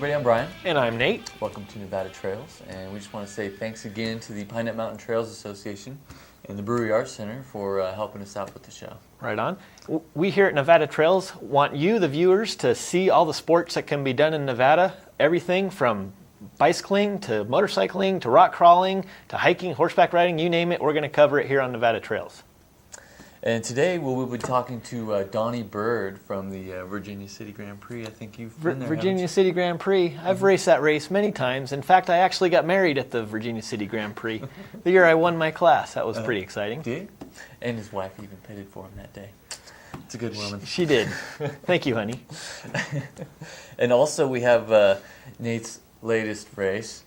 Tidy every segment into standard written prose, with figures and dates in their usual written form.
everybody, I'm Brian. And I'm Nate. Welcome to Nevada Trails, and we just want to say thanks again to the Pine Nut Mountain Trails Association and the Brewery Arts Center for helping us out with the show. Right on. We here at Nevada Trails want you, the viewers, to see all the sports that can be done in Nevada. Everything from bicycling to motorcycling to rock crawling to hiking, horseback riding, you name it, we're going to cover it here on Nevada Trails. And today we'll be talking to Donnie Bird from the Virginia City Grand Prix. I think you've been there. Virginia City Grand Prix. I've raced that race many times. In fact, I actually got married at the Virginia City Grand Prix the year I won my class. That was pretty exciting. Did? And his wife even pitted for him that day. It's a good woman. She did. Thank you, honey. And also we have Nate's latest race.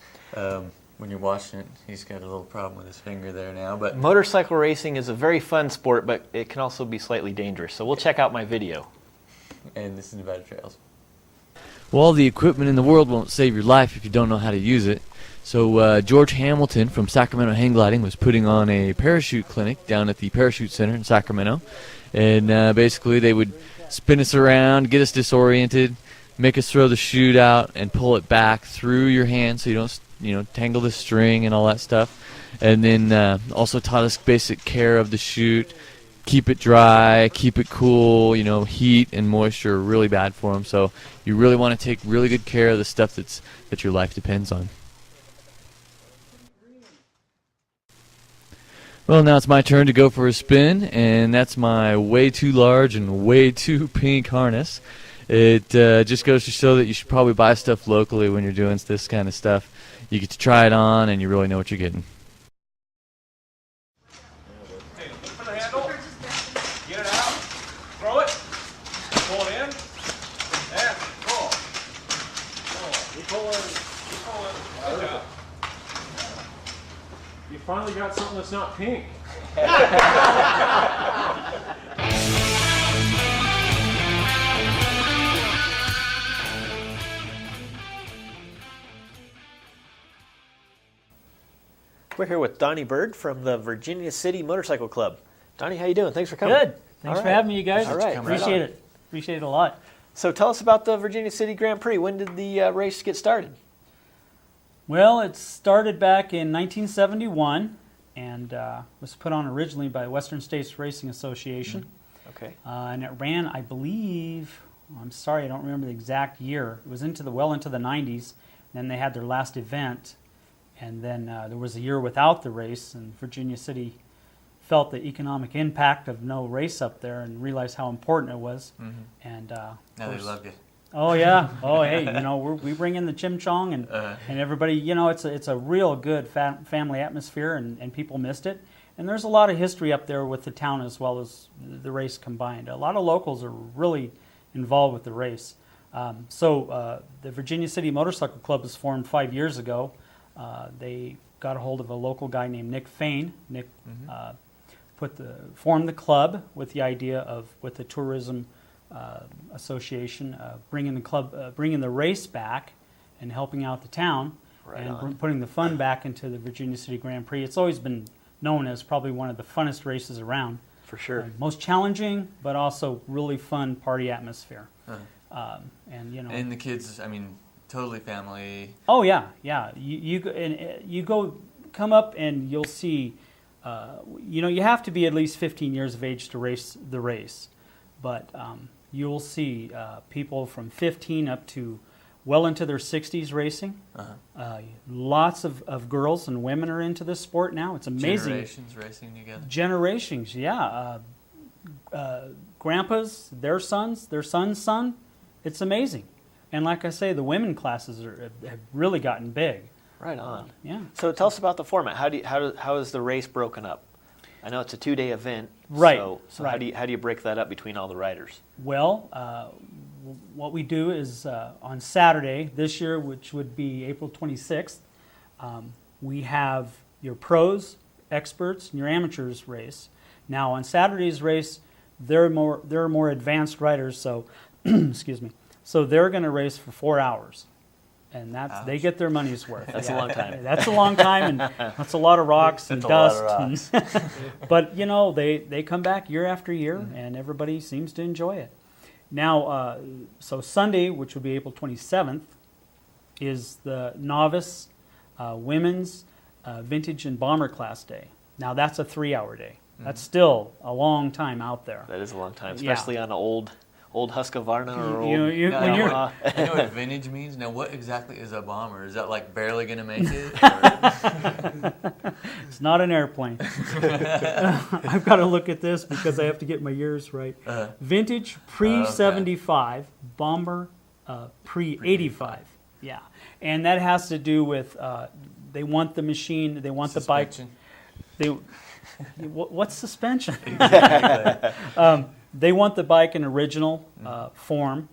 When you're watching it, he's got a little problem with his finger there now. But motorcycle racing is a very fun sport, but it can also be slightly dangerous. So we'll check out my video. And this is Nevada Trails. Well, all the equipment in the world won't save your life if you don't know how to use it. So George Hamilton from Sacramento Hang Gliding was putting on a parachute clinic down at the Parachute Center in Sacramento. And basically they would spin us around, get us disoriented, make us throw the chute out and pull it back through your hand so you don't tangle the string and all that stuff. And then also taught us basic care of the chute, keep it dry, keep it cool. Heat and moisture are really bad for them. So you really want to take really good care of the stuff that your life depends on. Well, now it's my turn to go for a spin, and that's my way too large and way too pink harness. It just goes to show that you should probably buy stuff locally when you're doing this kind of stuff. You get to try it on, and you really know what you're getting. Hey, look for the handle. Get it out. Throw it. Pull it in. And pull. Keep pulling. Keep pulling. Good job. You finally got something that's not pink. We're here with Donnie Bird from the Virginia City Motorcycle Club. Donnie, how you doing? Thanks for coming. Good. Thanks for having me, you guys. All right. Appreciate it. Appreciate it a lot. So tell us about the Virginia City Grand Prix. When did the race get started? Well, it started back in 1971 and was put on originally by Western States Racing Association. Okay. And it ran, I believe, I'm sorry, I don't remember the exact year. It was well into the 90s. Then they had their last event. And then there was a year without the race, and Virginia City felt the economic impact of no race up there and realized how important it was. Mm-hmm. And now they love you. Oh yeah. Oh hey, we bring in the chim-chong and everybody. It's a real good family atmosphere, and people missed it. And there's a lot of history up there with the town as well as the race combined. A lot of locals are really involved with the race. So the Virginia City Motorcycle Club was formed 5 years ago. They got a hold of a local guy named Nick Fain. Nick formed the club with the idea of, with the tourism association, bringing the race back and helping out the town, putting the fun back into the Virginia City Grand Prix. It's always been known as probably one of the funnest races around. For sure. Most challenging, but also really fun party atmosphere. And the kids, totally family. Oh yeah. You come up and you'll see. You have to be at least 15 years of age to race the race, but you'll see people from 15 up to well into their 60s racing. Lots of girls and women are into this sport now. It's amazing. Generations racing together. Generations, yeah. Grandpas, their son's son. It's amazing. And like I say, the women classes have really gotten big. Right on. Yeah. So tell us about the format. How is the race broken up? I know it's a 2-day event. Right. So right. How do you break that up between all the riders? Well, what we do is on Saturday this year, which would be April 26th, we have your pros, experts, and your amateurs race. Now on Saturday's race, they're more advanced riders. So, excuse me. So they're going to race for 4 hours, and they get their money's worth. That's a long time. That's a long time, and that's a lot of rocks and dust. But they come back year after year, and everybody seems to enjoy it. Now, so Sunday, which would be April 27th, is the novice, women's, vintage, and bomber class day. Now that's a 3-hour day. That's still a long time out there. That is a long time, Yeah. especially on an old Husqvarna or old. Now, when I you're, know what vintage means. Now, what exactly is a bomber? Is that like barely going to make it? Or? it's not an airplane. I've got to look at this because I have to get my years right. Vintage Prix 75, bomber Prix 85. Yeah, and that has to do with they want the machine, they want Suspension. the bike. What's suspension? Exactly. They want the bike in original form.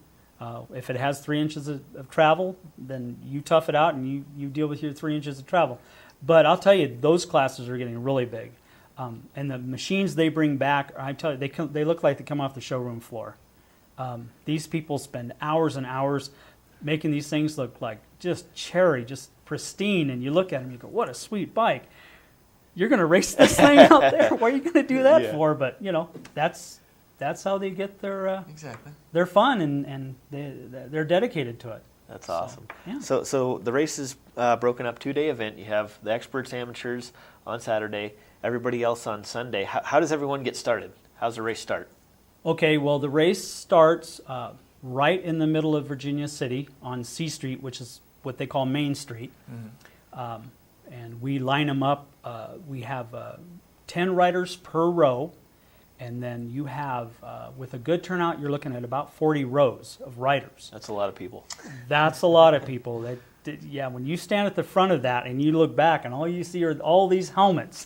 If it has 3 inches of travel, then you tough it out and you deal with your 3 inches of travel. But I'll tell you, those classes are getting really big. And the machines they bring back, I tell you, they look like they come off the showroom floor. These people spend hours and hours making these things look like just cherry, just pristine. And you look at them, you go, what a sweet bike. You're going to race this thing out there? What are you going to do that for? But, that's how they get their Exactly. their fun, and they're dedicated to it. That's awesome. yeah. So the race is broken up 2-day event. You have the experts, amateurs on Saturday, everybody else on Sunday. How does everyone get started? How's the race start? Okay, well, the race starts right in the middle of Virginia City on C Street, which is what they call Main Street. And we line them up. We have 10 riders per row. And then you have, with a good turnout, you're looking at about 40 rows of riders. That's a lot of people. That's a lot of people. When you stand at the front of that and you look back and all you see are all these helmets.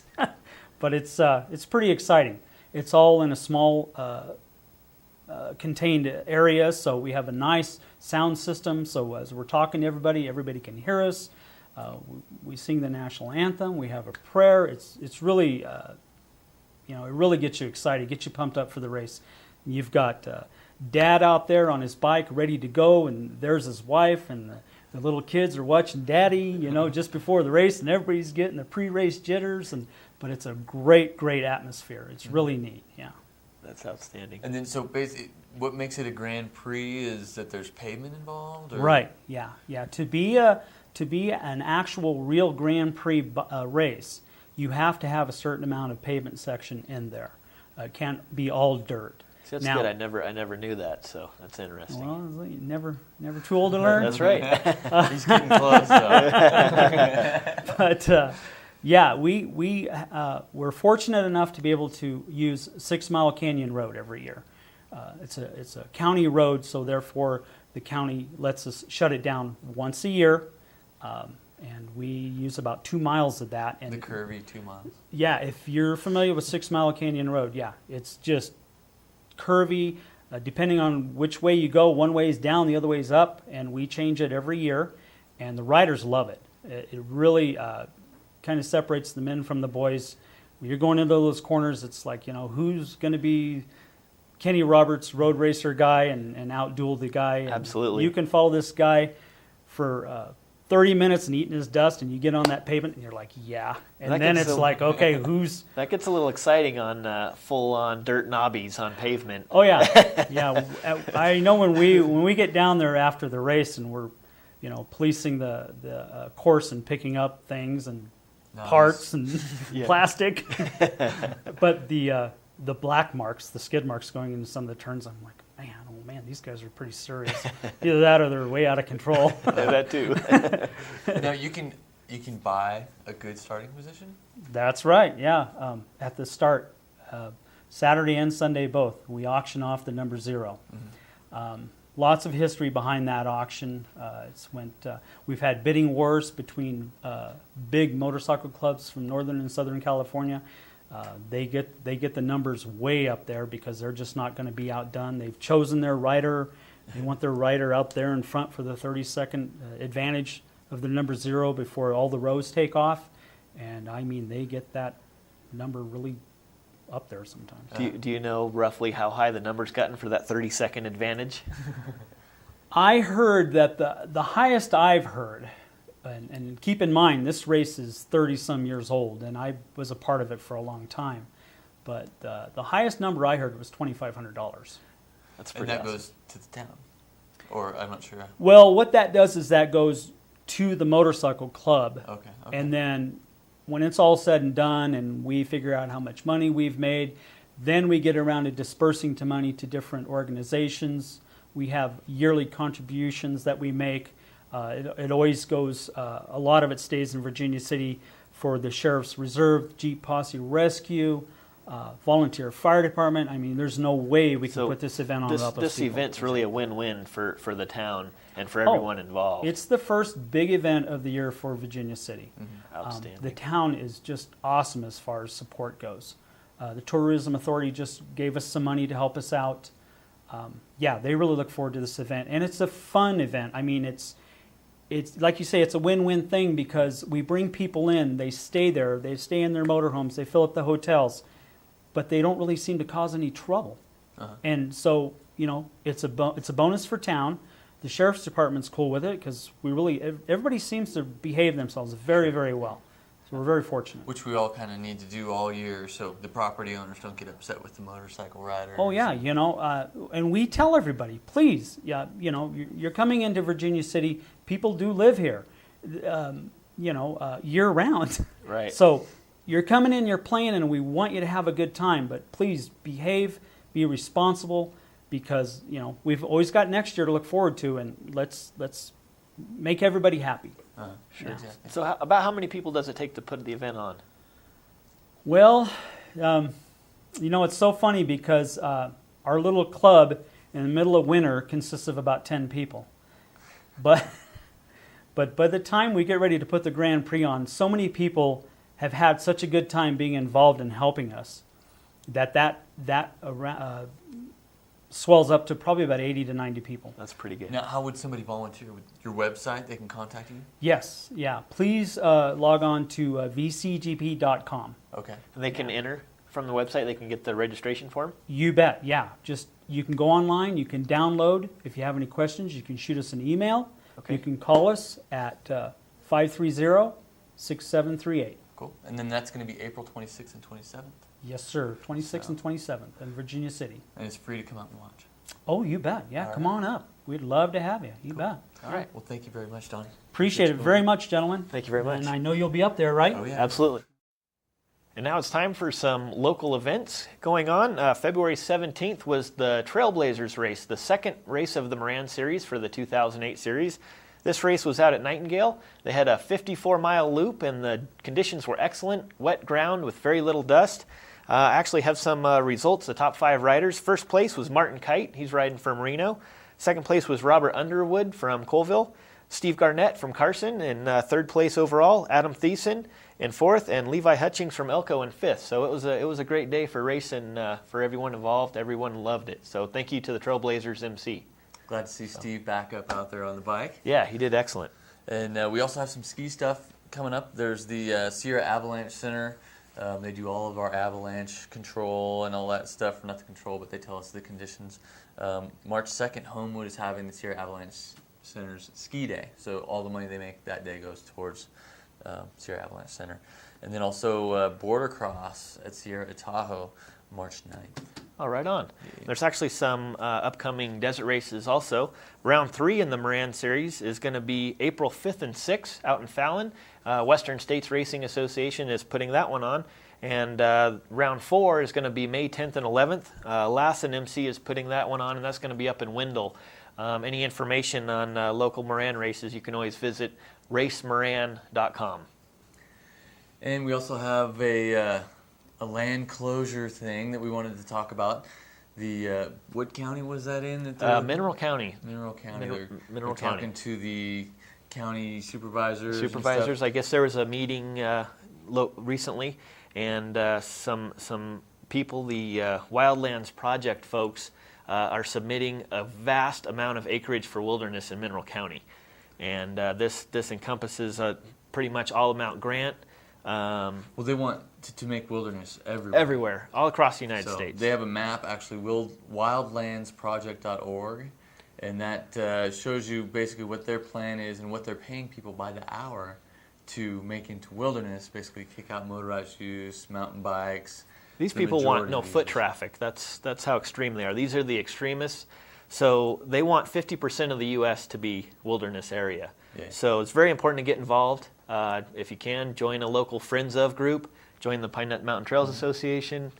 But it's pretty exciting. It's all in a small contained area, so we have a nice sound system. So as we're talking to everybody can hear us. We sing the national anthem. We have a prayer. It's really... it really gets you excited, gets you pumped up for the race. You've got Dad out there on his bike ready to go, and there's his wife, and the little kids are watching Daddy, just before the race, and everybody's getting the pre-race jitters. But it's a great, great atmosphere. It's really neat, yeah. That's outstanding. And then, so basically, what makes it a Grand Prix is that there's pavement involved? Or? Right, yeah. To be an actual real Grand Prix race, you have to have a certain amount of pavement section in there. It can't be all dirt. See, that's good. I never knew that, so that's interesting. Well, you're never too old to learn. That's right. He's getting close, though. But we're fortunate enough to be able to use 6 Mile Canyon Road every year. It's a county road, so therefore the county lets us shut it down once a year. And we use about 2 miles of that. And the curvy 2 miles. Yeah, if you're familiar with 6 Mile Canyon Road, it's just curvy. Depending on which way you go, one way is down, the other way is up, and we change it every year. And the riders love it. It really kind of separates the men from the boys. When you're going into those corners, it's like, who's going to be Kenny Roberts, road racer guy, and outduel the guy. And absolutely. You can follow this guy for 30 minutes and eating his dust, and you get on that pavement, and you're like, yeah. And then it's like, okay, who's... That gets a little exciting on full-on dirt knobbies on pavement. Oh, yeah. Yeah. I know when we get down there after the race and we're, policing the course and picking up things and parts and plastic. But the black marks, the skid marks going into some of the turns, I'm like, man, these guys are pretty serious. Either that or they're way out of control. That too. Now you can buy a good starting position? That's right, yeah. At the start, Saturday and Sunday both, we auction off the number 0. Lots of history behind that auction. We've had bidding wars between big motorcycle clubs from Northern and Southern California. They get the numbers way up there because they're just not going to be outdone. They've chosen their rider. They want their rider out there in front for the 30-second advantage of the number 0 before all the rows take off. And I mean, they get that number really up there sometimes. Do you know roughly how high the number's gotten for that 30-second advantage? I heard that the highest I've heard, and keep in mind, this race is 30-some years old, and I was a part of it for a long time. But the highest number I heard was $2,500. That's pretty And that awesome. goes to the town? Or I'm not sure. Well, what that does is that goes to the motorcycle club. Okay. And then when it's all said and done and we figure out how much money we've made, then we get around to dispersing to money to different organizations. We have yearly contributions that we make. It always goes, a lot of it stays in Virginia City for the Sheriff's Reserve, Jeep Posse Rescue, volunteer fire department. I mean, there's no way we can put this event on without those This people. event's really a win-win for the town and for everyone involved. It's the first big event of the year for Virginia City. Outstanding. The town is just awesome as far as support goes. The Tourism Authority just gave us some money to help us out. Yeah, they really look forward to this event, and it's a fun event. I mean, it's like you say, it's a win-win thing because we bring people in, they stay there, they stay in their motorhomes, they fill up the hotels, but they don't really seem to cause any trouble. And so, you know, it's a bonus for town. The sheriff's department's cool with it because everybody seems to behave themselves very, very well. So we're very fortunate. Which we all kind of need to do all year, so the property owners don't get upset with the motorcycle riders. Oh yeah, you know, and we tell everybody, please, yeah, you know, you're coming into Virginia City. People do live here, you know, year round. Right. So you're coming in, you're playing, and we want you to have a good time. But please behave, be responsible, because you know we've always got next year to look forward to, and let's make everybody happy. Sure. Exactly. So about how many people does it take to put the event on? Well, you know, it's so funny because our little club in the middle of winter consists of about 10 people. But by the time we get ready to put the Grand Prix on, so many people have had such a good time being involved in helping us that swells up to probably about 80 to 90 people. That's pretty good. Now, how would somebody volunteer? With your website, they can contact you? Yes, yeah. Please log on to vcgp.com. Okay. And they can enter from the website, they can get the registration form? You bet, yeah. Just you can go online, you can download. If you have any questions, you can shoot us an email. Okay. You can call us at 530-6738. Cool. And then that's going to be April 26th and 27th. Yes, sir. 26th and 27th in Virginia City. And it's free to come out and watch. Oh, you bet. Yeah, All come right. on up. We'd love to have you. You Cool. bet. All right. Well, thank you very much, Donnie. Appreciate it very much, gentlemen. Thank you very much. And I know you'll be up there, right? Oh, yeah. Absolutely. And now it's time for some local events going on. February 17th was the Trailblazers race, the second race of the Moran Series for the 2008 series. This race was out at Nightingale. They had a 54-mile loop, and the conditions were excellent, wet ground with very little dust. I actually have some results, the top 5 riders. First place was Martin Kite. He's riding from Reno. Second place was Robert Underwood from Colville. Steve Garnett from Carson in third place overall. Adam Thiessen in fourth, and Levi Hutchings from Elko in fifth. So it was a great day for racing for everyone involved. Everyone loved it. So thank you to the Trailblazers MC. Glad to see Steve back up out there on the bike. Yeah, he did excellent. And we also have some ski stuff coming up. There's the Sierra Avalanche Center. They do all of our avalanche control and all that stuff. Not the control, but they tell us the conditions. March 2nd, Homewood is having the Sierra Avalanche Center's ski day. So all the money they make that day goes towards Sierra Avalanche Center. And then also Border Cross at Sierra Tahoe, March 9th. Oh, right on. There's actually some upcoming desert races also. Round 3 in the Moran Series is going to be April 5th and 6th out in Fallon. Western States Racing Association is putting that one on. And round 4 is going to be May 10th and 11th. Lassen MC is putting that one on, and that's going to be up in Wendell. Any information on local Moran races, you can always visit racemoran.com. And we also have a land closure thing that we wanted to talk about. The what county was that in? Mineral County. Mineral County. Mineral they're County. Talking to the county supervisors. Supervisors. I guess there was a meeting recently, and some people, the Wildlands Project folks, are submitting a vast amount of acreage for wilderness in Mineral County, and this encompasses pretty much all amount grant. Well, they want to make wilderness everywhere. Everywhere, all across the United States. They have a map, actually, wildlandsproject.org, and that shows you basically what their plan is and what they're paying people by the hour to make into wilderness, basically kick out motorized use, mountain bikes. These people want no foot traffic. That's how extreme they are. These are the extremists. So they want 50% of the U.S. to be wilderness area. Yeah. So it's very important to get involved. If you can, join a local Friends of group, join the Pine Nut Mountain Trails Association.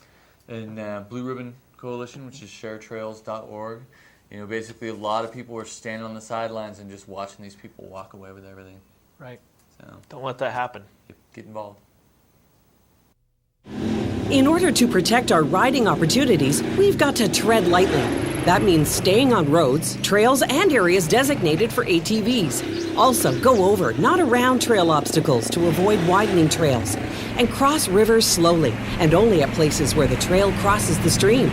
And Blue Ribbon Coalition, which is sharetrails.org. You know, basically a lot of people are standing on the sidelines and just watching these people walk away with everything. Right. So Don't let that happen. get involved. In order to protect our riding opportunities, we've got to tread lightly. That means staying on roads, trails, and areas designated for ATVs. Also, go over, not around trail obstacles to avoid widening trails. And cross rivers slowly, and only at places where the trail crosses the stream.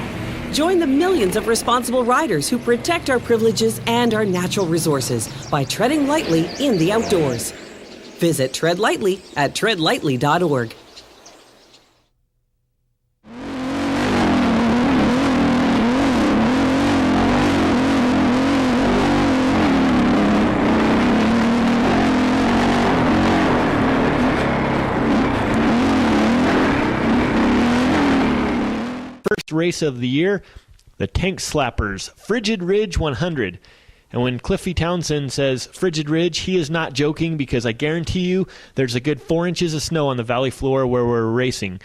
Join the millions of responsible riders who protect our privileges and our natural resources by treading lightly in the outdoors. Visit Tread Lightly at treadlightly.org. First race of the year, the Tank Slappers Frigid Ridge 100. And when Cliffy Townsend says Frigid Ridge, he is not joking, because I guarantee you there's a good 4 inches of snow on the valley floor where we're racing.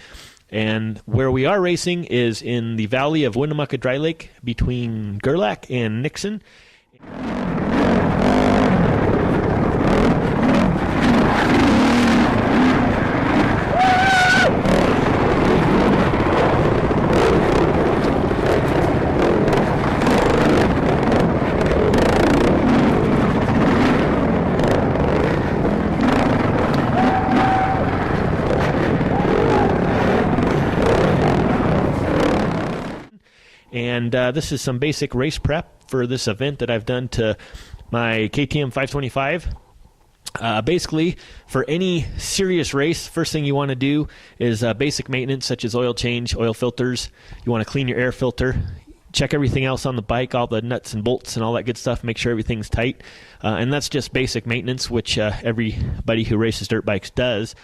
And where we are racing is in the valley of Winnemucca Dry Lake between Gerlach and Nixon. And this is some basic race prep for this event that I've done to my KTM 525. Basically, for any serious race, first thing you want to do is basic maintenance, such as oil change, oil filters. You want to clean your air filter. Check everything else on the bike, all the nuts and bolts and all that good stuff. Make sure everything's tight. And that's just basic maintenance, which everybody who races dirt bikes does.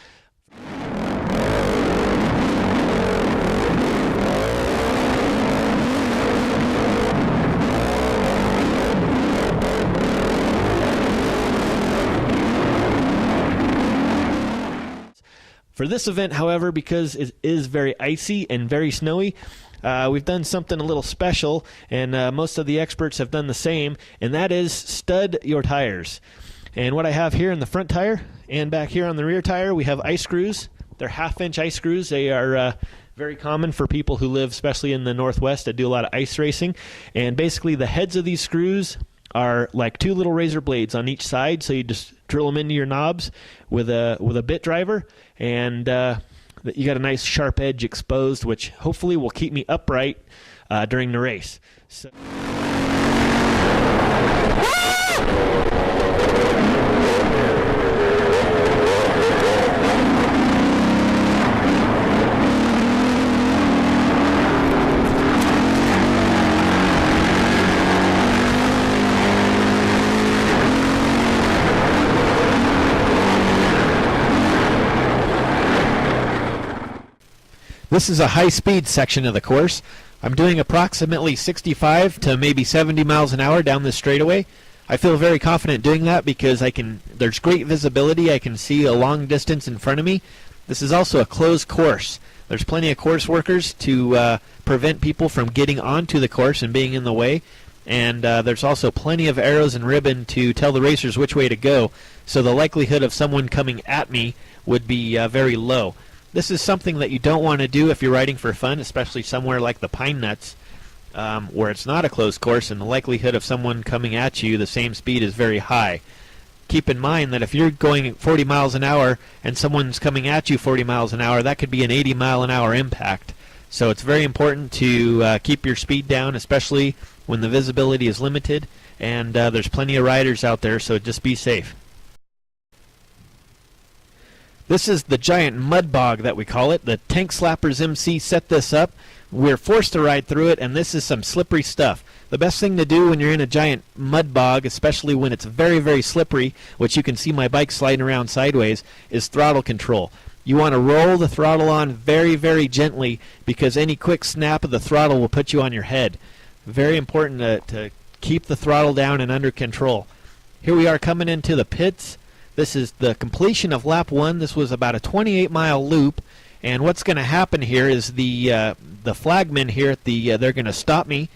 For this event, however, because it is very icy and very snowy, we've done something a little special, and most of the experts have done the same, and that is stud your tires. And what I have here in the front tire and back here on the rear tire, we have ice screws. They're 1/2-inch ice screws. They are very common for people who live, especially in the Northwest, that do a lot of ice racing. And basically the heads of these screws are like 2 little razor blades on each side, so you just drill them into your knobs with a bit driver, and you got a nice sharp edge exposed, which hopefully will keep me upright during the race. So this is a high-speed section of the course. I'm doing approximately 65 to maybe 70 miles an hour down this straightaway. I feel very confident doing that because there's great visibility. I can see a long distance in front of me. This is also a closed course. There's plenty of course workers to prevent people from getting onto the course and being in the way. And there's also plenty of arrows and ribbon to tell the racers which way to go. So the likelihood of someone coming at me would be very low. This is something that you don't want to do if you're riding for fun, especially somewhere like the Pine Nuts, where it's not a closed course and the likelihood of someone coming at you the same speed is very high. Keep in mind that if you're going 40 miles an hour and someone's coming at you 40 miles an hour, that could be an 80 mile an hour impact. So it's very important to keep your speed down, especially when the visibility is limited, and there's plenty of riders out there, so just be safe. This is the giant mud bog that we call it. The Tank Slappers MC set this up. We're forced to ride through it, and this is some slippery stuff. The best thing to do when you're in a giant mud bog, especially when it's very, very slippery, which you can see my bike sliding around sideways, is throttle control. You want to roll the throttle on very, very gently, because any quick snap of the throttle will put you on your head. Very important to keep the throttle down and under control. Here we are coming into the pits. This is the completion of lap 1. This was about a 28-mile loop, and what's going to happen here is the flagmen here at they're going to stop me.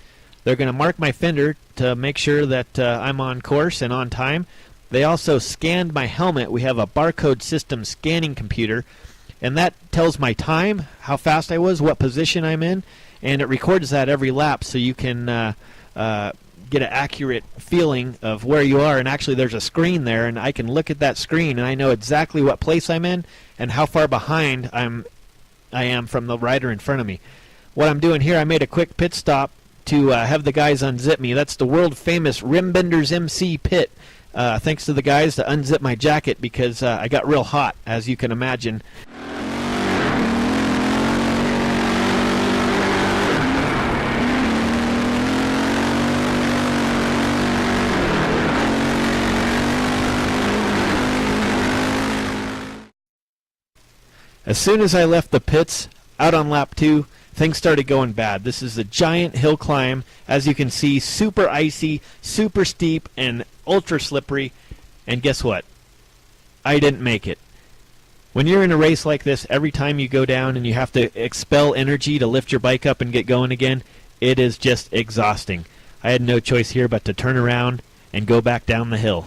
They're going to mark my fender to make sure that I'm on course and on time. They also scanned my helmet. We have a barcode system scanning computer, and that tells my time, how fast I was, what position I'm in, and it records that every lap so you can get an accurate feeling of where you are. And actually there's a screen there, and I can look at that screen and I know exactly what place I'm in and how far behind I am from the rider in front of me. What I'm doing here, I made a quick pit stop to have the guys unzip me. That's the world famous Rimbenders MC pit. Thanks to the guys to unzip my jacket because I got real hot, as you can imagine. As soon as I left the pits, out on lap 2, things started going bad. This is a giant hill climb, as you can see, super icy, super steep, and ultra slippery. And guess what? I didn't make it. When you're in a race like this, every time you go down and you have to expel energy to lift your bike up and get going again, it is just exhausting. I had no choice here but to turn around and go back down the hill.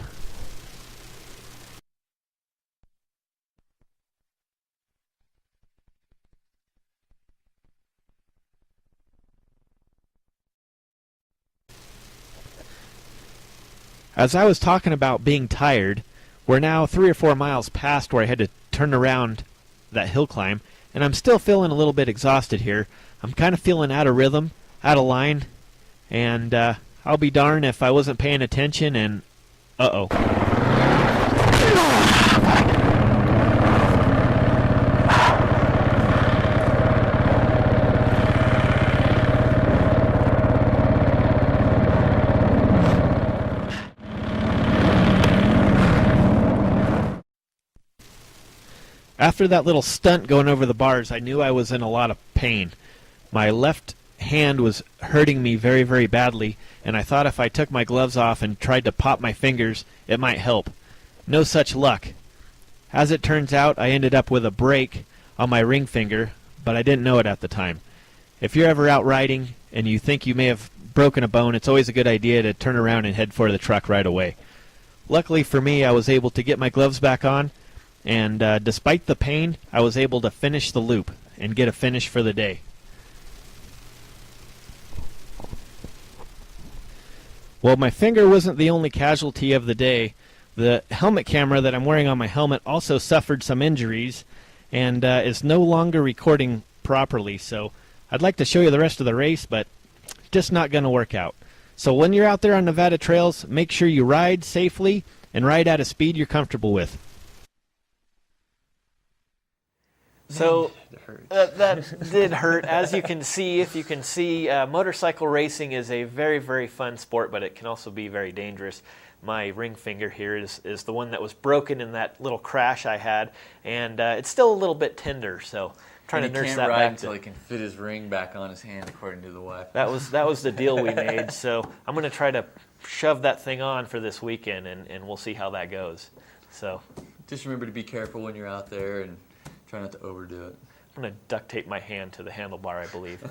As I was talking about being tired, we're now 3 or 4 miles past where I had to turn around that hill climb, and I'm still feeling a little bit exhausted here. I'm kind of feeling out of rhythm, out of line, and I'll be darned if I wasn't paying attention and uh-oh. After that little stunt going over the bars, I knew I was in a lot of pain. My left hand was hurting me very, very badly, and I thought if I took my gloves off and tried to pop my fingers, it might help. No such luck. As it turns out, I ended up with a break on my ring finger, but I didn't know it at the time. If you're ever out riding and you think you may have broken a bone, it's always a good idea to turn around and head for the truck right away. Luckily for me, I was able to get my gloves back on, and despite the pain, I was able to finish the loop and get a finish for the day. Well, my finger wasn't the only casualty of the day. The helmet camera that I'm wearing on my helmet also suffered some injuries and is no longer recording properly. So I'd like to show you the rest of the race, but just not going to work out. So when you're out there on Nevada trails, make sure you ride safely and ride at a speed you're comfortable with. So that did hurt. As you can see, if you can see, motorcycle racing is a very, very fun sport, but it can also be very dangerous. My ring finger here is the one that was broken in that little crash I had, and it's still a little bit tender, so I'm trying to nurse that back until he can fit his ring back on his hand, according to the wife. That was the deal we made, so I'm going to try to shove that thing on for this weekend, and we'll see how that goes. So just remember to be careful when you're out there and try not to overdo it. I'm going to duct tape my hand to the handlebar, I believe.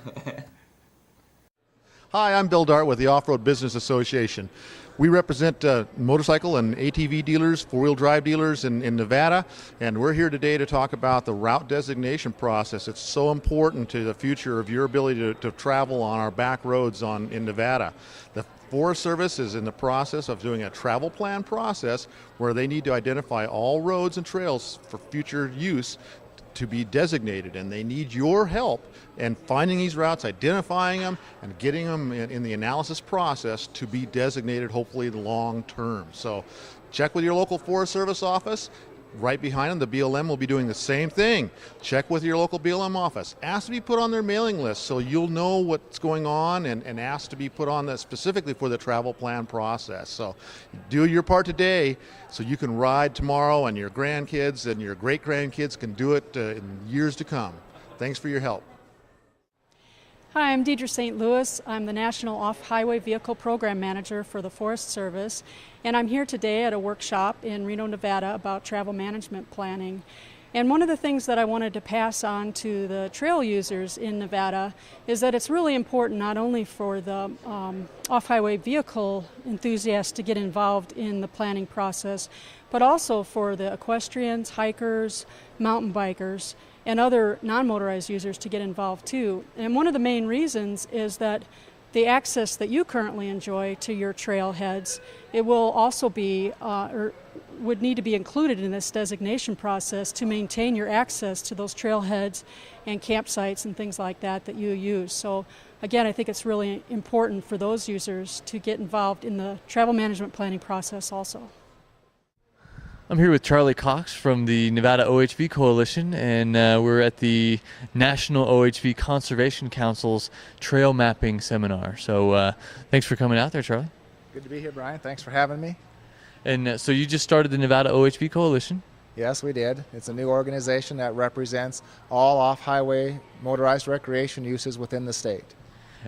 Hi, I'm Bill Dart with the Off-Road Business Association. We represent motorcycle and ATV dealers, four-wheel drive dealers in Nevada, and we're here today to talk about the route designation process. It's so important to the future of your ability to travel on our back roads in Nevada. The Forest Service is in the process of doing a travel plan process where they need to identify all roads and trails for future use to be designated, and they need your help in finding these routes, identifying them, and getting them in the analysis process to be designated, hopefully long term. So check with your local Forest Service office. Right behind them, the BLM will be doing the same thing. Check with your local BLM office. Ask to be put on their mailing list so you'll know what's going on, and ask to be put on that specifically for the travel plan process. So do your part today so you can ride tomorrow, and your grandkids and your great-grandkids can do it in years to come. Thanks for your help. Hi, I'm Deidre St. Louis. I'm the National Off-Highway Vehicle Program Manager for the Forest Service, and I'm here today at a workshop in Reno, Nevada about travel management planning. And one of the things that I wanted to pass on to the trail users in Nevada is that it's really important not only for the off-highway vehicle enthusiasts to get involved in the planning process, but also for the equestrians, hikers, mountain bikers, and other non-motorized users to get involved too. And one of the main reasons is that the access that you currently enjoy to your trailheads, it will also be, or would need to be included in this designation process to maintain your access to those trailheads and campsites and things like that that you use. So again, I think it's really important for those users to get involved in the travel management planning process also. I'm here with Charlie Cox from the Nevada OHV Coalition, and we're at the National OHV Conservation Council's Trail Mapping Seminar. So thanks for coming out there, Charlie. Good to be here, Brian. Thanks for having me. And so you just started the Nevada OHV Coalition? Yes, we did. It's a new organization that represents all off-highway motorized recreation uses within the state.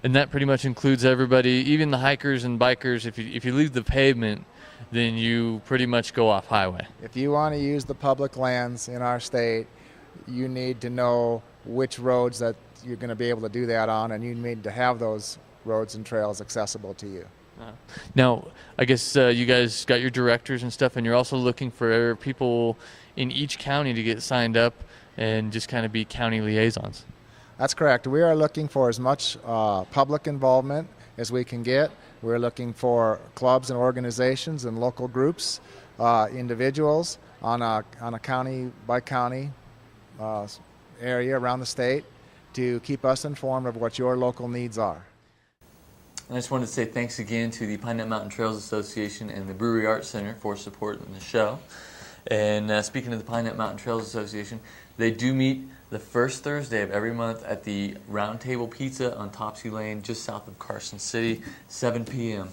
And that pretty much includes everybody, even the hikers and bikers. If you leave the pavement, then you pretty much go off highway. If you want to use the public lands in our state, you need to know which roads that you're going to be able to do that on, and you need to have those roads and trails accessible to you. Now, I guess you guys got your directors and stuff, and you're also looking for people in each county to get signed up and just kind of be county liaisons. That's correct. We are looking for as much public involvement as we can get. We're looking for clubs and organizations and local groups, individuals on a county by county area around the state to keep us informed of what your local needs are. I just wanted to say thanks again to the Pine Nut Mountain Trails Association and the Brewery Arts Center for supporting the show. And speaking of the Pine Nut Mountain Trails Association, they do meet the first Thursday of every month at the Round Table Pizza on Topsy Lane, just south of Carson City, 7 p.m.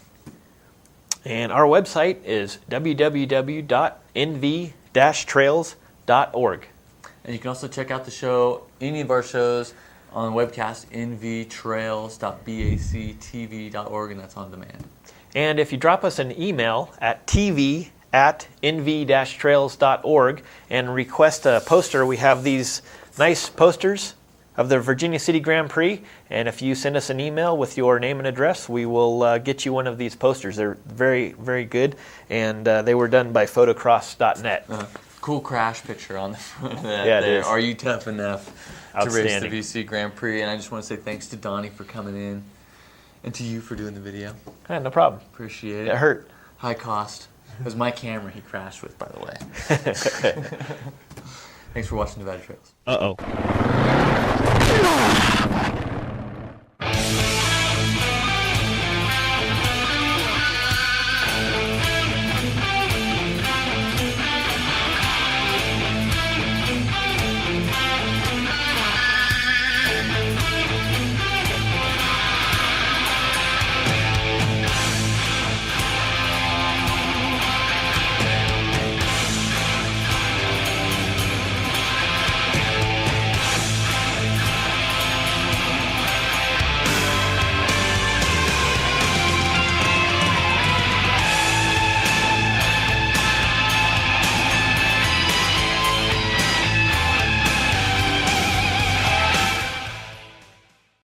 And our website is www.nv-trails.org. And you can also check out the show, any of our shows, on the webcast, nvtrails.bactv.org, and that's on demand. And if you drop us an email at tv@nv-trails.org and request a poster, we have these nice posters of the Virginia City Grand Prix, and if you send us an email with your name and address, we will get you one of these posters. They're very, very good, and they were done by photocross.net. Cool crash picture on the front of that. Yeah, it there. is. Are you tough enough to race the Outstanding. BC Grand Prix? And I just want to say thanks to Donnie for coming in, and to you for doing the video. Yeah, no problem. Appreciate it. It hurt. High cost. It was my camera he crashed with, by the way. Thanks for watching Nevada Trails. Uh-oh.